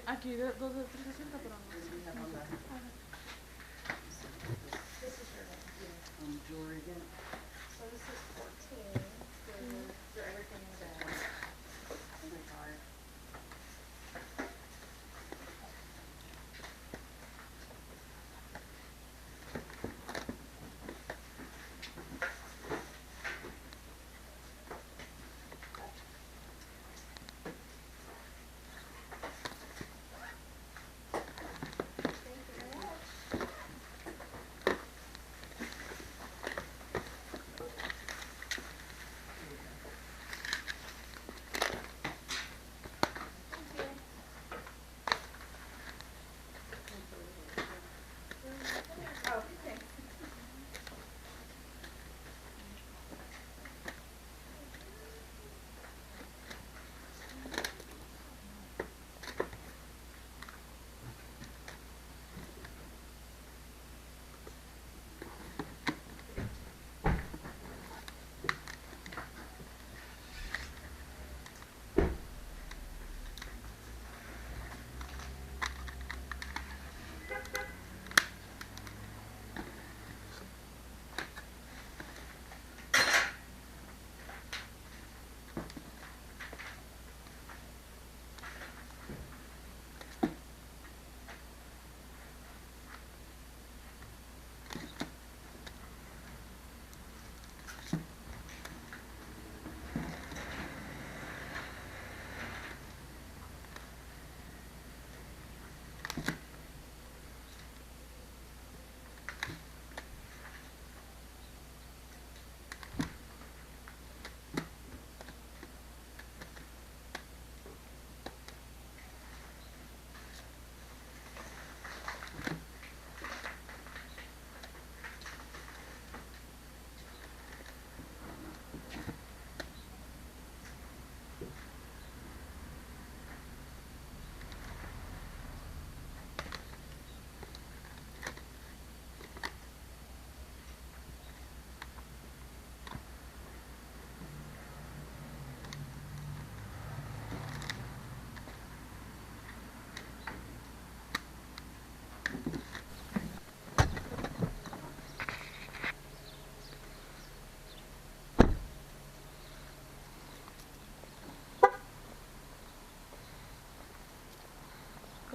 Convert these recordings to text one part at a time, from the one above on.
Aquí, de 360, pero no. Jewelry again. So this is 14 for everything in the bag. Oh my God.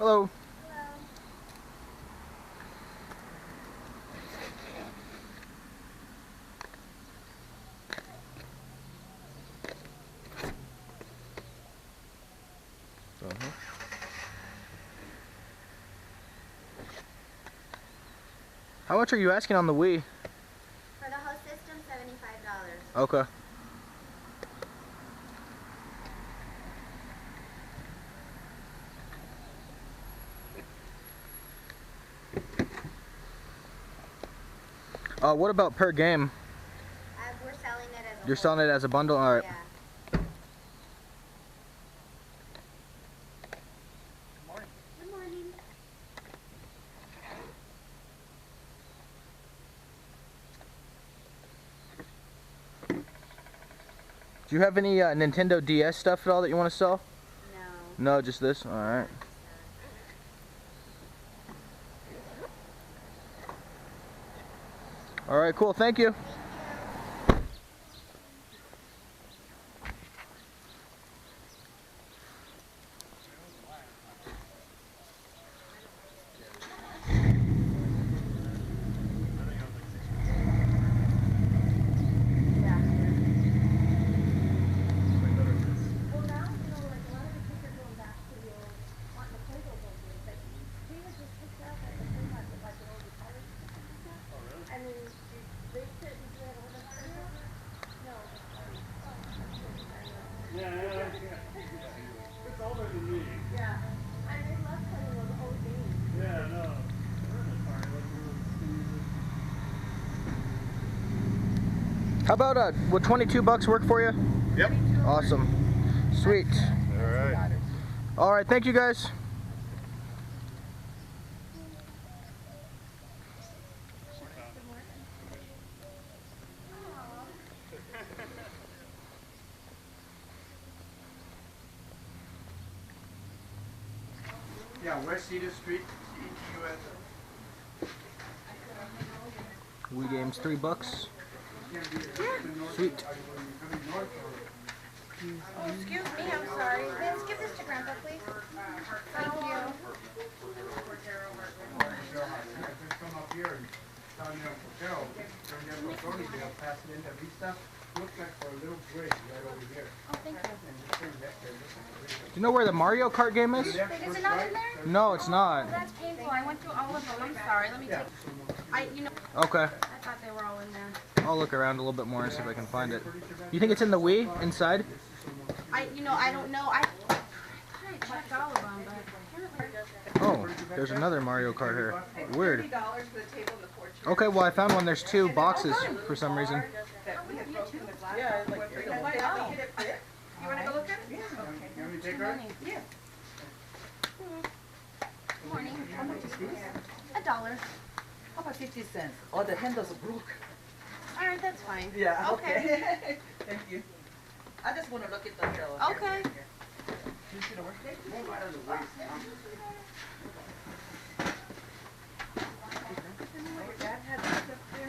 Hello. How much are you asking on the Wii? For the whole system, $75. Okay. What about per game? We're selling it as a You're selling it as a bundle? Alright. Yeah. Good morning. Good morning. Do you have any Nintendo DS stuff at all that you want to sell? No. No, just this? Alright. Alright, cool. Thank you. I mean, they sit How about would 22 bucks work for you? Yep. Awesome. Sweet. All right. All right, thank you guys. Yeah, West Cedar Street, US. Wii games, $3. Sweet. Oh, excuse me, I'm sorry. Vince, give this to Grandpa, please. Thank you. Come up here and tell me Carol, turn down the authority bill, pass it into Vista. Looks like for a little bridge right over here. Oh, thank you. And just bring that there. Do you know where the Mario Kart game is? Wait, is it not in there? No, it's Oh, not. that's painful. I went through all of them. I'm sorry. Let me take. Okay. I thought they were all in there. I'll look around a little bit more and see if I can find it. You think it's in the Wii inside? I don't know. I checked all of them, but apparently. Oh, there's another Mario Kart here. Weird. Okay, well I found one. There's 2 boxes for some reason. Yeah, like, You want to go look at it? You want me to take her? Yeah. Good morning. How much is this? $1. how about 50 cents? Oh, the handles are broke. All right, that's fine. Yeah, Okay. okay. Thank you. I just want to look at the bill. Okay. You see the workday?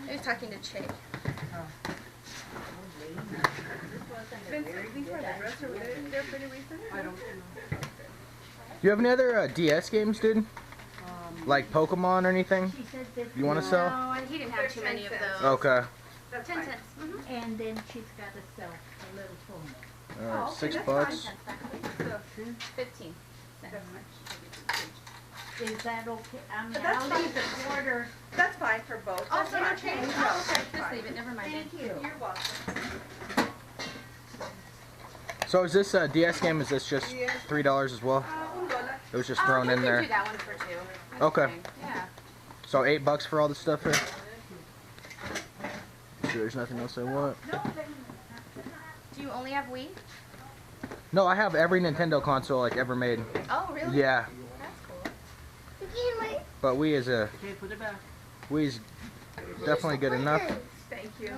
I was talking to Chick. Do you have any other DS games, dude? Like Pokemon or anything? She said that You want to sell? No, he didn't have too many of those. Okay. 10 cents. and then she's got to sell a little phone. Alright, $6. 15 cents. Is that okay? I mean, That's I'll fine. leave the quarter. That's fine for both. Oh, so no That's change? fine. Oh, okay. Just leave it. Never mind. Thank you. You're welcome. So is this DS game, is this just $3 as well? It was just thrown in You there. can do that one for 2. That's Okay. fine. Yeah. So $8 for all the stuff here? Sure, there's nothing else I want. Do you only have Wii? No, I have every Nintendo console like ever made. Oh, really? Yeah, That's cool. but Wii is a Okay, put it back. Wii's definitely good enough. Thank you.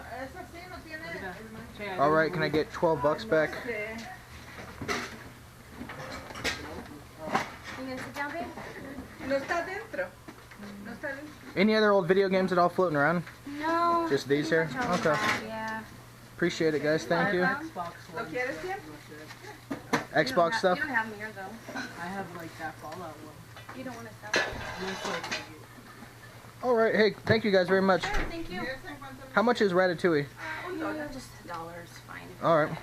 All right, can I get $12 back? You gonna sit down, babe? No está dentro. No está dentro. Any other old video games at all floating around? No. Just these here? Pretty much all Okay. that, yeah. Appreciate it, guys. Thank you. Xbox ¿Lo one. quieres bien? Xbox stuff? You don't have them here, though. I have like that Fallout one. You don't want to sell it. Most likely. All right. Hey, thank you guys very much. Sure, thank you. How much is Ratatouille? Just $1, fine. All right.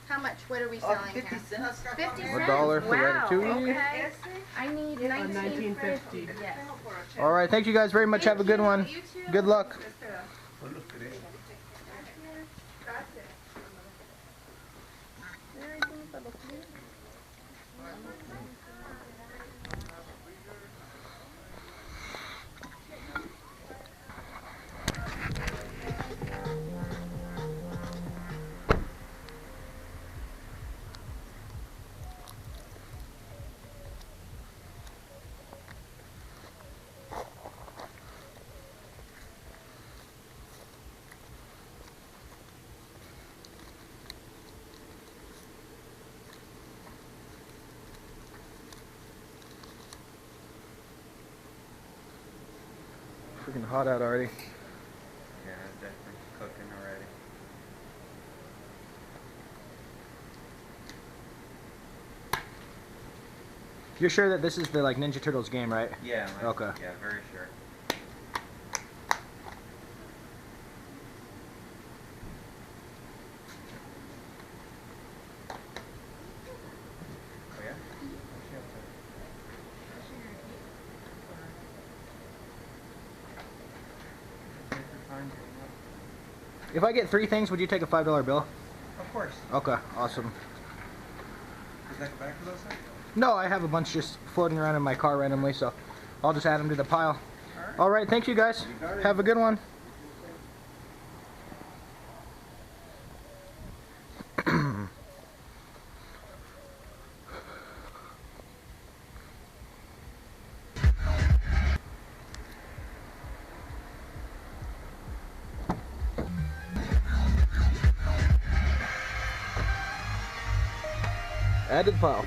How much? What are we Oh, selling 50 here? cents. 50 cents? $1 for wow. Ratatouille. Okay. I need 1950. Yes. All right. Thank you guys very much. Have a good one. You too. Good luck. Freaking hot out already. Yeah, it's definitely cooking already. You're sure that this is the like Ninja Turtles game, right? Yeah. Okay. Yeah, very sure. Oh yeah? If I get 3 things, would you take a $5 bill? Of course. Okay, awesome. Is that the back of those things? No, I have a bunch just floating around in my car randomly, so I'll just add them to the pile. All right, thank you guys. Have a good one. Add to the pile.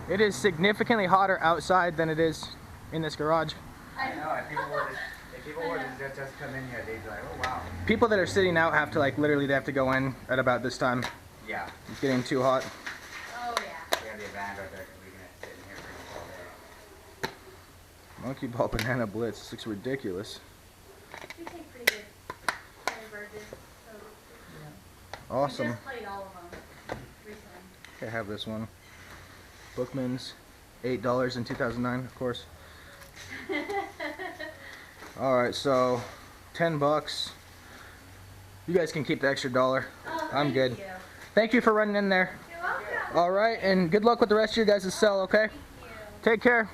It is significantly hotter outside than it is in this garage. I know, if people were to just come in here, they'd be like, oh wow. People that are sitting out have to like literally they have to go in at about this time. Yeah. It's getting too hot. Oh yeah. We have the van right there, because we can sit in here for all day. Monkey Ball Banana Blitz. This looks ridiculous. We take pretty good care of our discs, so we Awesome. just played all of them recently. I have this one. Bookman's, $8 in 2009, of course. Alright, so 10 bucks. You guys can keep the extra $1. Oh, I'm good. Thank you. Thank you for running in there. You're welcome. Alright, and good luck with the rest of your guys' sell, okay? Thank you. Take care.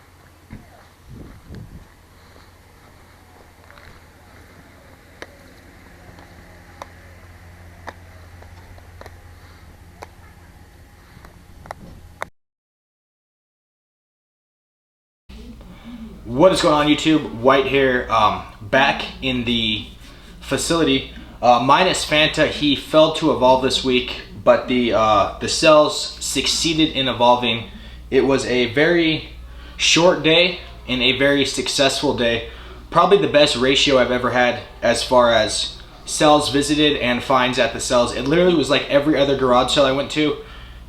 What is going on, YouTube? White here, back in the facility. Minus Fanta, he failed to evolve this week, but the cells succeeded in evolving. It was a very short day and a very successful day. Probably the best ratio I've ever had as far as cells visited and finds at the cells. It literally was like every other garage sale I went to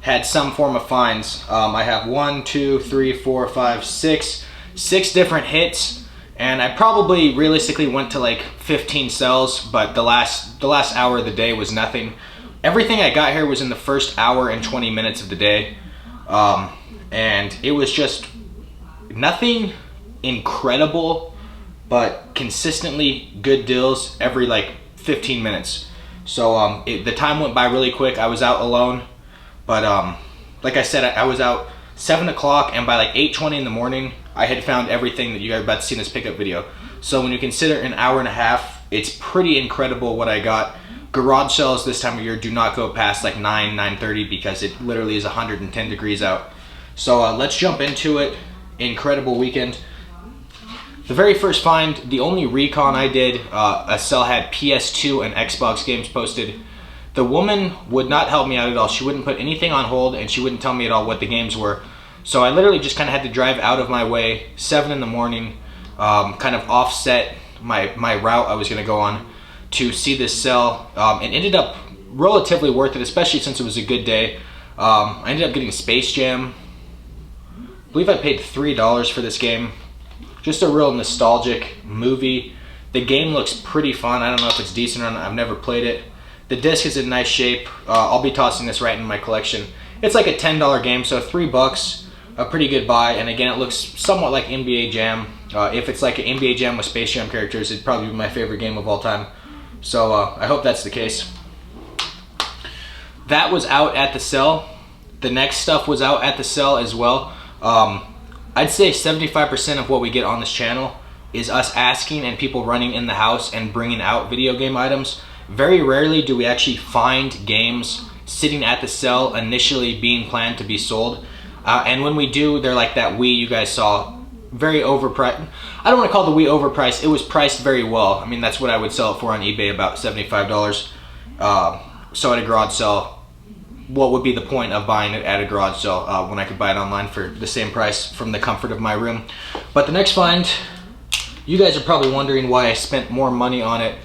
had some form of finds. I have 1, 2, 3, 4, 5, 6 different hits, and I probably realistically went to like 15 cells, but the last hour of the day was nothing. Everything I got here was in the first hour and 20 minutes of the day, and it was just nothing incredible, but consistently good deals every like 15 minutes. So the time went by really quick. I was out alone, but like I said, I was out 7 o'clock, and by like 8:20 in the morning, I had found everything that you guys are about to see in this pickup video. So when you consider an hour and a half, it's pretty incredible what I got. Garage sales this time of year do not go past like 9:30 because it literally is 110 degrees out. So let's jump into it. Incredible weekend. The very first find, the only recon I did, a cell had PS2 and Xbox games posted. The woman would not help me out at all. She wouldn't put anything on hold, and she wouldn't tell me at all what the games were. So I literally just kind of had to drive out of my way, 7 in the morning, kind of offset my route I was going to go on to see this cell. It ended up relatively worth it, especially since it was a good day. I ended up getting Space Jam. I believe I paid $3 for this game. Just a real nostalgic movie. The game looks pretty fun. I don't know if it's decent or not. I've never played it. The disc is in nice shape. I'll be tossing this right in my collection. It's like a $10 game, so $3, a pretty good buy. And again, it looks somewhat like NBA Jam. If it's like an NBA Jam with Space Jam characters, it'd probably be my favorite game of all time. So I hope that's the case. That was out at the cell. The next stuff was out at the cell as well. I'd say 75% of what we get on this channel is us asking and people running in the house and bringing out video game items. Very rarely do we actually find games sitting at the cell initially being planned to be sold. And when we do, they're like that Wii you guys saw, very overpriced. I don't want to call the Wii overpriced. It was priced very well. I mean, that's what I would sell it for on eBay, about $75. So at a garage sale, what would be the point of buying it at a garage sale when I could buy it online for the same price from the comfort of my room? But the next find, you guys are probably wondering why I spent more money on it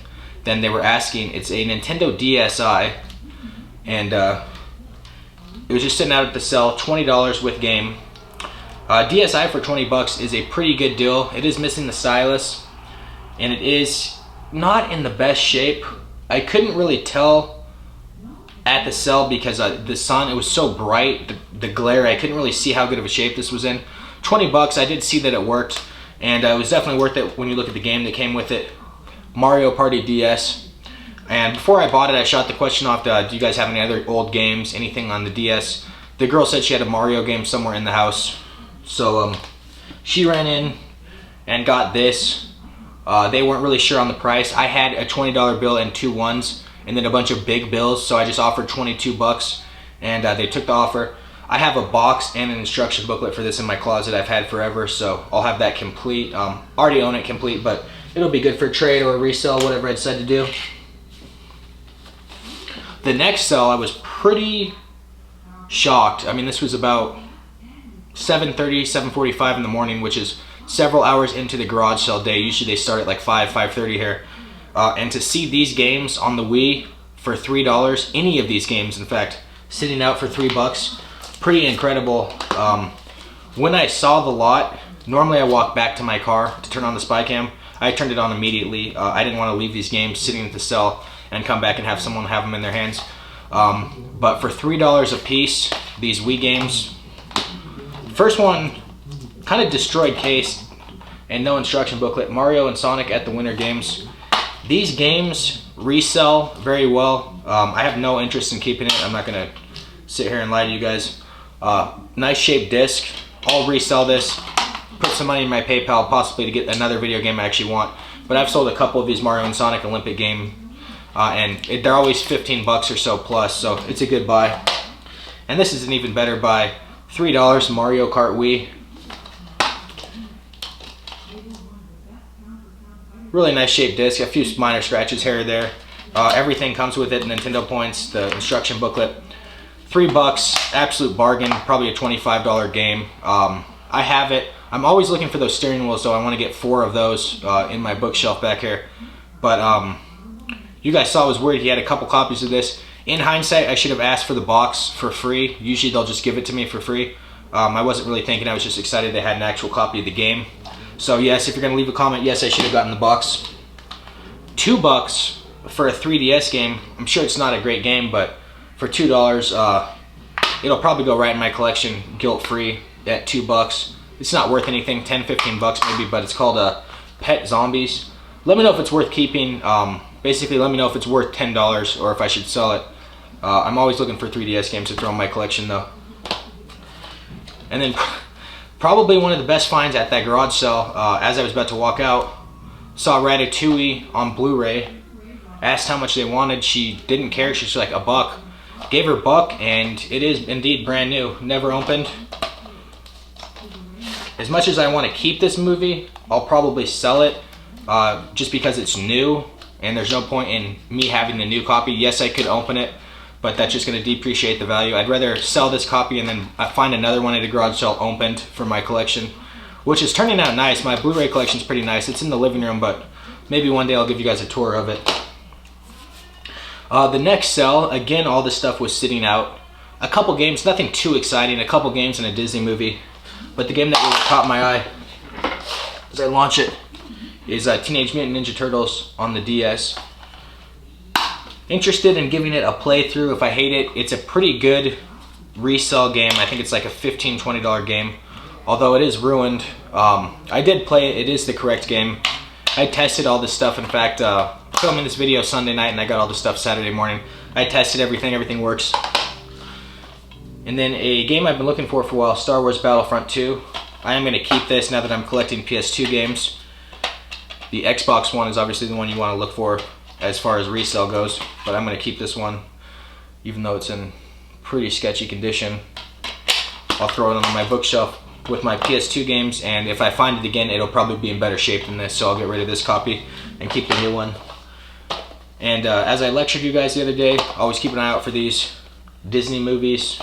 than they were asking. It's a Nintendo DSi, and it was just sitting out at the cell, $20 with game. DSi for 20 bucks is a pretty good deal. It is missing the stylus, and it is not in the best shape. I couldn't really tell at the cell because the sun, it was so bright, the glare, I couldn't really see how good of a shape this was in. 20 bucks, I did see that it worked, and it was definitely worth it when you look at the game that came with it. Mario Party DS. And before I bought it, I shot the question off, do you guys have any other old games, anything on the DS? The girl said she had a Mario game somewhere in the house. So she ran in and got this. They weren't really sure on the price. I had a $20 bill and 2 ones, and then a bunch of big bills. So I just offered 22 bucks, and they took the offer. I have a box and an instruction booklet for this in my closet I've had forever, so I'll have that complete. Already own it complete, but it'll be good for trade or resell, whatever I decide to do. The next sell, I was pretty shocked. I mean, this was about 7:30, 7:45 in the morning, which is several hours into the garage sale day. Usually they start at like 5:30 here. And to see these games on the Wii for $3, any of these games, in fact, sitting out for $3, pretty incredible. When I saw the lot, normally I walk back to my car to turn on the spy cam. I turned it on immediately. I didn't want to leave these games sitting at the cell and come back and have someone have them in their hands. But for $3 a piece, these Wii games, first one, kind of destroyed case and no instruction booklet, Mario and Sonic at the Winter Games. These games resell very well. I have no interest in keeping it. I'm not gonna sit here and lie to you guys. Nice shaped disc. I'll resell this, put some money in my PayPal possibly to get another video game I actually want. But I've sold a couple of these Mario and Sonic Olympic game, and they're always 15 bucks or so plus, so it's a good buy. And this is an even better buy. $3 Mario Kart Wii. Really nice shaped disc, a few minor scratches here or there. Everything comes with it, Nintendo points, the instruction booklet. $3, absolute bargain, probably a $25 game. I have it. I'm always looking for those steering wheels, so I want to get 4 of those in my bookshelf back here. But you guys saw I was worried he had a couple copies of this. In hindsight, I should have asked for the box for free. Usually they'll just give it to me for free. I wasn't really thinking, I was just excited they had an actual copy of the game. So yes, if you're gonna leave a comment, yes, I should have gotten the box. $2 for a 3DS game. I'm sure it's not a great game, but for $2, it'll probably go right in my collection, guilt-free at $2. It's not worth anything, 10, 15 bucks maybe, but it's called Pet Zombies. Let me know if it's worth keeping. Basically, let me know if it's worth $10 or if I should sell it. I'm always looking for 3DS games to throw in my collection though. And then probably one of the best finds at that garage sale, as I was about to walk out, saw Ratatouille on Blu-ray, asked how much they wanted. She didn't care, she's like $1. Gave her $1, and it is indeed brand new, never opened. As much as I want to keep this movie, I'll probably sell it just because it's new, and there's no point in me having the new copy. Yes, I could open it, but that's just going to depreciate the value. I'd rather sell this copy and then find another one at a garage sale opened for my collection, which is turning out nice. My Blu-ray collection's pretty nice. It's in the living room, but maybe one day I'll give you guys a tour of it. The next sell, again, all this stuff was sitting out. A couple games, nothing too exciting, a couple games in a Disney movie, but the game that really caught my eye as I launch it is Teenage Mutant Ninja Turtles on the DS. Interested in giving it a playthrough. If I hate it, it's a pretty good resell game. I think it's like a $15, $20 game, although it is ruined. I did play it. It is the correct game. I tested all this stuff. In fact, filming this video Sunday night, and I got all this stuff Saturday morning. I tested everything. Everything works. And then a game I've been looking for a while, Star Wars Battlefront 2. I am going to keep this now that I'm collecting PS2 games. The Xbox one is obviously the one you want to look for as far as resale goes, but I'm going to keep this one even though it's in pretty sketchy condition. I'll throw it on my bookshelf with my PS2 games, and if I find it again, it'll probably be in better shape than this, so I'll get rid of this copy and keep the new one. And as I lectured you guys the other day, always keep an eye out for these Disney movies.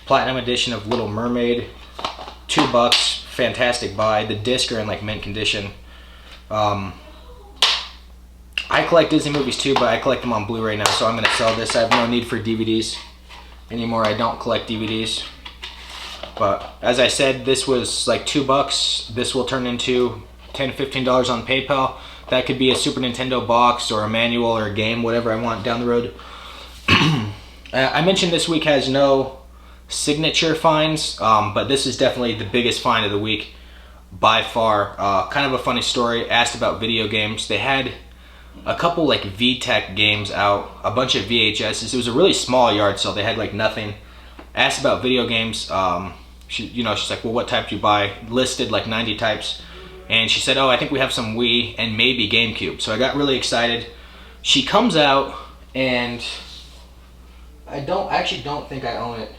Platinum edition of Little Mermaid, $2, fantastic buy. The discs are in like mint condition. I collect Disney movies too, but I collect them on Blu-ray now, so I'm going to sell this. I have no need for DVDs anymore. I don't collect DVDs. But as I said, this was like $2. This will turn into $10, $15 on PayPal. That could be a Super Nintendo box or a manual or a game, whatever I want down the road. I mentioned this week has no signature finds, but this is definitely the biggest find of the week by far. Kind of a funny story. Asked about video games. They had a couple like VTech games out, a bunch of VHSs. It was a really small yard sale. They had like nothing. Asked about video games. She's like, well, what type do you buy? Listed like 90 types. And she said, oh, I think we have some Wii and maybe GameCube. So I got really excited. She comes out and I actually don't think I own it.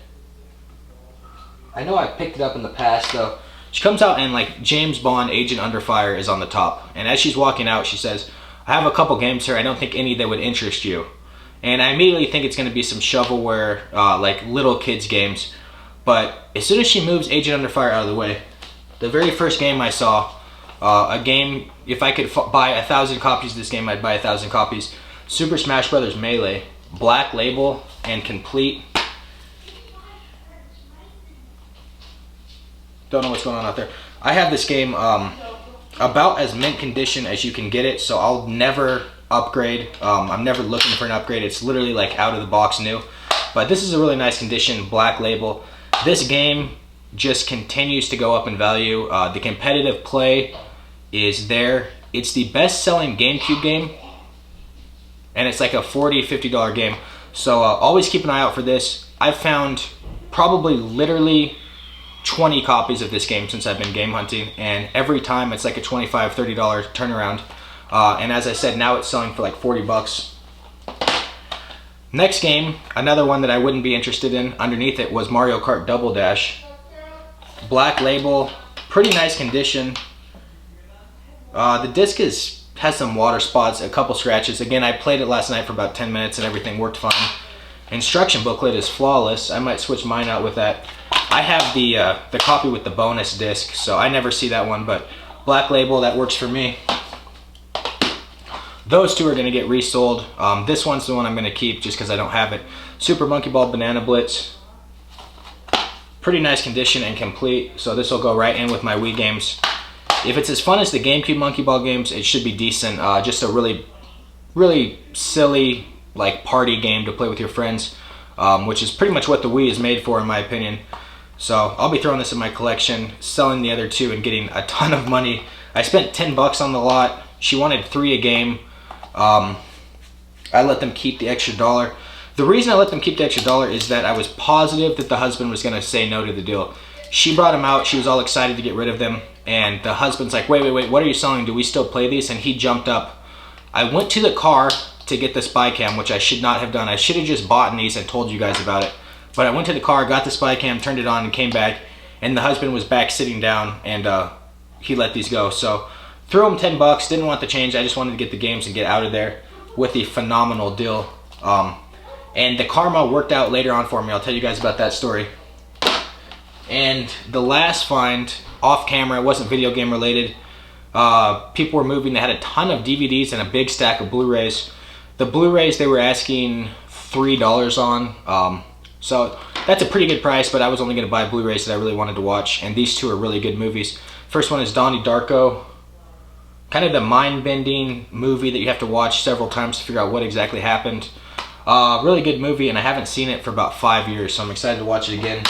I know I picked it up in the past though. She comes out and like James Bond Agent Under Fire is on the top. And as she's walking out, she says, I have a couple games here. I don't think any that would interest you. And I immediately think it's going to be some shovelware, like little kids games. But as soon as she moves Agent Under Fire out of the way, the very first game I saw, a game, if I could buy 1,000 copies of this game, I'd buy 1,000 copies. Super Smash Bros. Melee, Black Label and Complete. Don't know what's going on out there. I have this game about as mint condition as you can get it, so I'll never upgrade. I'm never looking for an upgrade. It's literally like out of the box new. But this is a really nice condition, Black Label. This game just continues to go up in value. The competitive play is there. It's the best-selling GameCube game, and it's like a $40, $50 game. So always keep an eye out for this. I've found probably literally 20 copies of this game since I've been game hunting, and every time it's like a $25, $30 turnaround. And as I said, now it's selling for like 40 bucks. Next game, another one that I wouldn't be interested in underneath it, was Mario Kart Double Dash. Black Label, pretty nice condition. The disc has some water spots, a couple scratches. Again, I played it last night for about 10 minutes and everything worked fine. Instruction booklet is flawless. I might switch mine out with that. I have the copy with the bonus disc, so I never see that one, but Black Label, that works for me. Those two are going to get resold. This one's the one I'm going to keep just because I don't have it. Super Monkey Ball Banana Blitz. Pretty nice condition and complete, so this will go right in with my Wii games. If it's as fun as the GameCube Monkey Ball games, it should be decent. Just a really, really silly like party game to play with your friends, which is pretty much what the Wii is made for in my opinion. So I'll be throwing this in my collection, selling the other two and getting a ton of money. I spent 10 bucks on the lot. She wanted 3 a game. I let them keep the extra $1. The reason I let them keep the extra $1 is that I was positive that the husband was gonna say no to the deal. She brought him out, she was all excited to get rid of them, and the husband's like, wait, what are you selling? Do we still play these? And he jumped up. I went to the car to get the spy cam, which I should not have done. I should have just bought these and told you guys about it. But I went to the car, got the spy cam, turned it on, and came back, and the husband was back sitting down, and he let these go. So threw him 10 bucks, didn't want the change. I just wanted to get the games and get out of there with the phenomenal deal. And the karma worked out later on for me. I'll tell you guys about that story. And the last find, off camera, it wasn't video game related. People were moving. They had a ton of DVDs and a big stack of Blu-rays. The Blu-rays they were asking $3 on. So that's a pretty good price, but I was only going to buy Blu-rays that I really wanted to watch. And these two are really good movies. First one is Donnie Darko. Kind of the mind-bending movie that you have to watch several times to figure out what exactly happened. Really good movie, and I haven't seen it for about 5 years, so I'm excited to watch it again.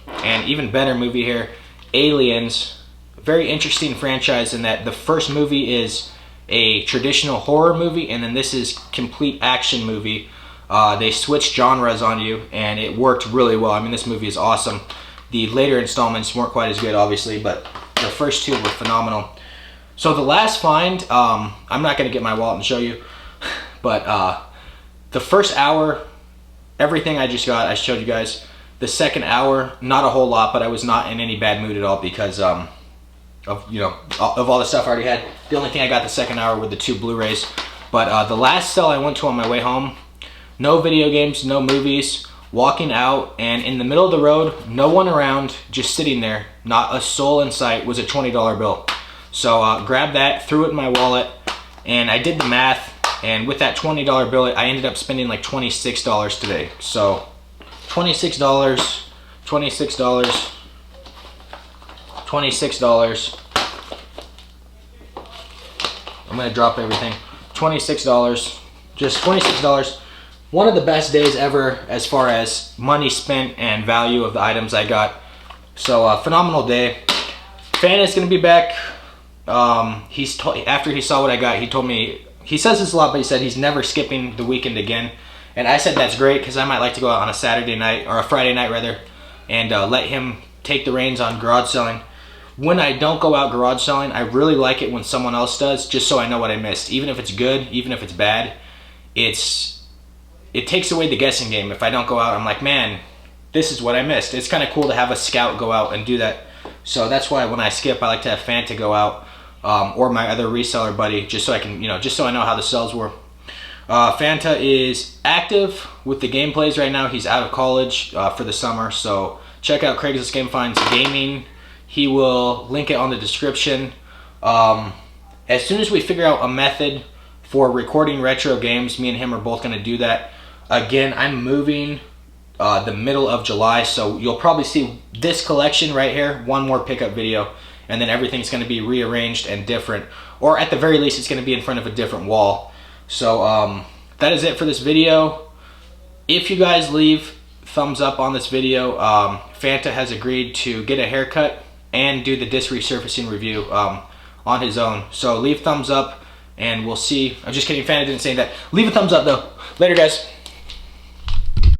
And even better movie here, Aliens. Very interesting franchise in that the first movie is a traditional horror movie, and then this is complete action movie. They switched genres on you, and it worked really well. I mean, this movie is awesome. The later installments weren't quite as good, obviously, but the first two were phenomenal. So the last find, I'm not going to get my wallet and show you, but the first hour, everything I just got, I showed you guys. The second hour, not a whole lot, but I was not in any bad mood at all because of all the stuff I already had. The only thing I got the second hour were the 2 Blu-rays. But the last cell I went to on my way home, no video games, no movies, walking out, and in the middle of the road, no one around, just sitting there, not a soul in sight, was a $20 bill. So grabbed that, threw it in my wallet, and I did the math, and with that $20 bill, I ended up spending like $26 today. So $26, $26, $26. I'm gonna drop everything. $26, just $26. One of the best days ever as far as money spent and value of the items I got. So phenomenal day. Fan is gonna be back. After he saw what I got, he told me, he says this a lot, but he said he's never skipping the weekend again. And I said that's great because I might like to go out on a Saturday night, or a Friday night rather, and let him take the reins on garage selling. When I don't go out garage selling, I really like it when someone else does, just so I know what I missed. Even if it's good, even if it's bad, it takes away the guessing game. If I don't go out, I'm like, man, this is what I missed. It's kind of cool to have a scout go out and do that. So that's why when I skip, I like to have Fanta go out, or my other reseller buddy, just so I can, just so I know how the sales were. Fanta is active with the gameplays right now. He's out of college for the summer, so check out Craigslist Game Finds Gaming. He will link it on the description. As soon as we figure out a method for recording retro games, me and him are both going to do that. Again, I'm moving the middle of July, so you'll probably see this collection right here, one more pickup video, and then everything's going to be rearranged and different, or at the very least it's going to be in front of a different wall. So that is it for this video. If you guys leave thumbs up on this video, Fanta has agreed to get a haircut and do the disc resurfacing review on his own. So leave thumbs up and we'll see. I'm just kidding, Fanta didn't say that. Leave a thumbs up though. Later guys.